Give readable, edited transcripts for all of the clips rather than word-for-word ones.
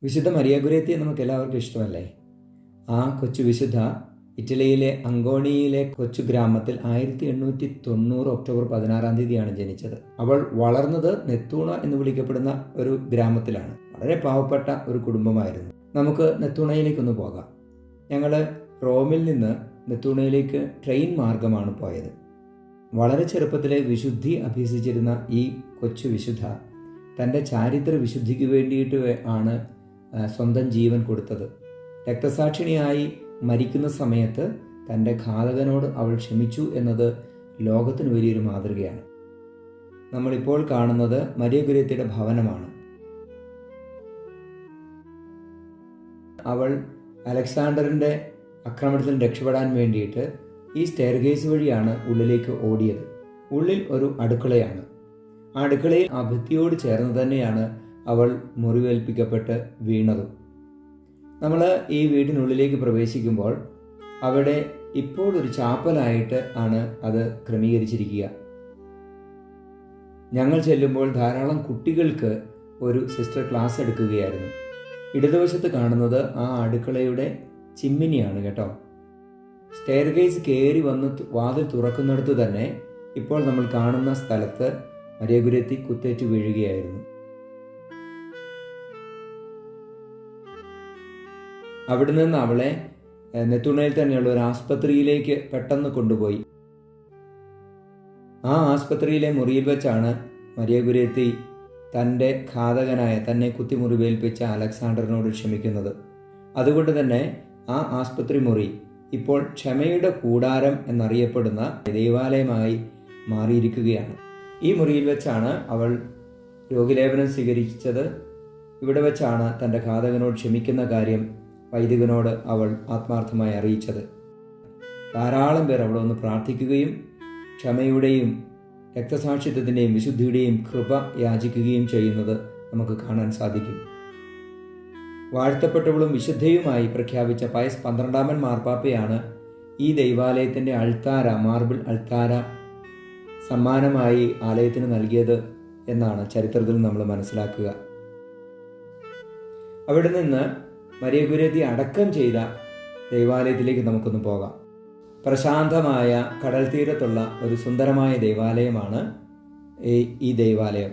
വിശുദ്ധ മരിയ ഗുരേത്തിയെ നമുക്ക് എല്ലാവർക്കും ഇഷ്ടമല്ലേ? ആ കൊച്ചു വിശുദ്ധ ഇറ്റലിയിലെ അങ്കോണിയിലെ കൊച്ചു ഗ്രാമത്തിൽ 1890 ഒക്ടോബർ 16 ജനിച്ചത്. അവൾ വളർന്നത് നെത്തൂണ എന്ന് വിളിക്കപ്പെടുന്ന ഒരു ഗ്രാമത്തിലാണ്. വളരെ പാവപ്പെട്ട ഒരു കുടുംബമായിരുന്നു. നമുക്ക് നെത്തൂണയിലേക്കൊന്ന് പോകാം. ഞങ്ങൾ റോമിൽ നിന്ന് നെത്തൂണയിലേക്ക് ട്രെയിൻ മാർഗമാണ് പോയത്. വളരെ ചെറുപ്പത്തിലെ വിശുദ്ധി അഭ്യസിച്ചിരുന്ന ഈ കൊച്ചു വിശുദ്ധ തൻ്റെ ചാരിത്ര വിശുദ്ധിക്ക് വേണ്ടിയിട്ട് ആണ് സ്വന്തം ജീവൻ കൊടുത്തത്. രക്തസാക്ഷിണിയായി മരിക്കുന്ന സമയത്ത് തൻ്റെ ഘാതകനോട് അവൾ ക്ഷമിച്ചു എന്നത് ലോകത്തിന് വലിയൊരു മാതൃകയാണ്. നമ്മളിപ്പോൾ കാണുന്നത് മരിയ ഗുരേത്തിയുടെ ഭവനമാണ്. അവൾ അലക്സാണ്ടറിൻ്റെ ആക്രമണത്തിൽ രക്ഷപ്പെടാൻ വേണ്ടിയിട്ട് ഈ സ്റ്റെയർകേസ് വഴിയാണ് ഉള്ളിലേക്ക് ഓടിയത്. ഉള്ളിൽ ഒരു അടുക്കളയാണ്. ആ അടുക്കളയിൽ ആ ഭിത്തിയോട് ചേർന്ന് തന്നെയാണ് അവൾ മുറിവേൽപ്പിക്കപ്പെട്ട് വീണതും. നമ്മൾ ഈ വീടിനുള്ളിലേക്ക് പ്രവേശിക്കുമ്പോൾ അവിടെ ഇപ്പോൾ ഒരു ചാപ്പലായിട്ട് ആണ് അത് ക്രമീകരിച്ചിരിക്കുക. ഞങ്ങൾ ചെല്ലുമ്പോൾ ധാരാളം കുട്ടികൾക്ക് ഒരു സിസ്റ്റർ ക്ലാസ് എടുക്കുകയായിരുന്നു. ഇടതുവശത്ത് കാണുന്നത് ആ അടുക്കളയുടെ ചിമ്മിനിയാണ് കേട്ടോ. സ്റ്റെയർകേസ് കയറി വന്ന് വാതിൽ തുറക്കുന്നിടത്ത് തന്നെ ഇപ്പോൾ നമ്മൾ കാണുന്ന സ്ഥലത്ത് മരിയ ഗുരേത്തി കുത്തേറ്റ് വീഴുകയായിരുന്നു. അവിടെ നിന്ന് അവളെ നെത്തൂണയിൽ തന്നെയുള്ള ഒരു ആസ്പത്രിയിലേക്ക് പെട്ടെന്ന് കൊണ്ടുപോയി. ആ ആസ്പത്രിയിലെ മുറിയിൽ വെച്ചാണ് മരിയ ഗുരേത്തി തൻ്റെ ഘാതകനായ തന്നെ കുത്തിമുറിവേൽപ്പിച്ച അലക്സാണ്ടറിനോട് ക്ഷമിക്കുന്നത്. അതുകൊണ്ട് തന്നെ ആ ആസ്പത്രി മുറി ഇപ്പോൾ ക്ഷമയുടെ കൂടാരം എന്നറിയപ്പെടുന്ന ദേവാലയമായി മാറിയിരിക്കുകയാണ്. ഈ മുറിയിൽ വെച്ചാണ് അവൾ രോഗിലേപനം സ്വീകരിച്ചത്. ഇവിടെ വെച്ചാണ് തൻ്റെ ഘാതകനോട് ക്ഷമിക്കുന്ന കാര്യം വൈദികനോട് അവൾ ആത്മാർത്ഥമായി അറിയിച്ചത്. ധാരാളം പേർ അവിടെ ഒന്ന് പ്രാർത്ഥിക്കുകയും ക്ഷമയുടെയും രക്തസാക്ഷിത്വത്തിൻ്റെയും വിശുദ്ധിയുടെയും കൃപ യാചിക്കുകയും ചെയ്യുന്നത് നമുക്ക് കാണാൻ സാധിക്കും. വാഴ്ത്തപ്പെട്ടവളും വിശുദ്ധയുമായി പ്രഖ്യാപിച്ച പയസ് 12 മാർപ്പാപ്പയാണ് ഈ ദൈവാലയത്തിൻ്റെ അൾത്താര, മാർബിൾ അൾത്താര സമ്മാനമായി ആലയത്തിന് നൽകിയത് എന്നാണ് ചരിത്രത്തിൽ നമ്മൾ മനസ്സിലാക്കുക. അവിടെ നിന്ന് മരിയ ഗുരേത്തി അടക്കം ചെയ്ത ദൈവാലയത്തിലേക്ക് നമുക്കൊന്ന് പോകാം. പ്രശാന്തമായ കടൽ തീരത്തുള്ള ഒരു സുന്ദരമായ ദൈവാലയമാണ് ഈ ദൈവാലയം.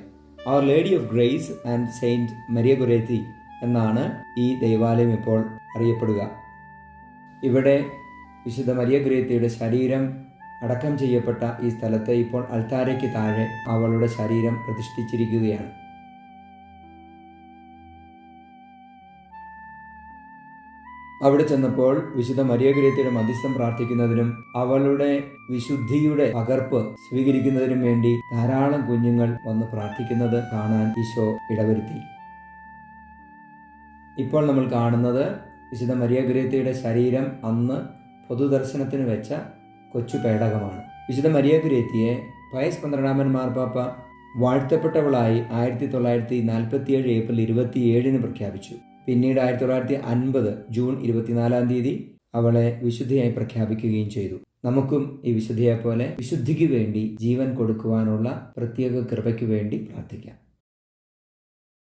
അവർ Lady of Grace and Saint Maria Goretti എന്നാണ് ഈ ദൈവാലയം ഇപ്പോൾ അറിയപ്പെടുക. ഇവിടെ വിശുദ്ധ മരിയ ഗുരേത്തിയുടെ ശരീരം അടക്കം ചെയ്യപ്പെട്ട ഈ സ്ഥലത്ത് ഇപ്പോൾ അൾത്താരയ്ക്ക് താഴെ അവളുടെ ശരീരം പ്രതിഷ്ഠിച്ചിരിക്കുകയാണ്. അവിടെ ചെന്നപ്പോൾ വിശുദ്ധ മരിയ ഗുരേത്തിയുടെ മധ്യസ്ഥം പ്രാർത്ഥിക്കുന്നതിനും അവളുടെ വിശുദ്ധിയുടെ പകർപ്പ് സ്വീകരിക്കുന്നതിനും വേണ്ടി ധാരാളം കുഞ്ഞുങ്ങൾ വന്ന് പ്രാർത്ഥിക്കുന്നത് കാണാൻ ഈശോ ഇടവരുത്തി. ഇപ്പോൾ നമ്മൾ കാണുന്നത് വിശുദ്ധ മരിയ ഗുരേത്തിയുടെ ശരീരം അന്ന് പൊതുദർശനത്തിന് വെച്ച കൊച്ചു പേടകമാണ്. വിശുദ്ധ മരിയ ഗുരേത്തിയെ പയസ് 12 മാർപ്പാപ്പ വാഴ്ത്തപ്പെട്ടവളായി 1947 ഏപ്രിൽ 27 പ്രഖ്യാപിച്ചു. പിന്നീട് 1950 ജൂൺ 24 അവളെ വിശുദ്ധയായി പ്രഖ്യാപിക്കുകയും ചെയ്തു. നമുക്കും ഈ വിശുദ്ധയെ പോലെ വിശുദ്ധിക്ക് വേണ്ടി ജീവൻ കൊടുക്കുവാനുള്ള പ്രത്യേക കൃപയ്ക്ക് വേണ്ടി പ്രാർത്ഥിക്കാം.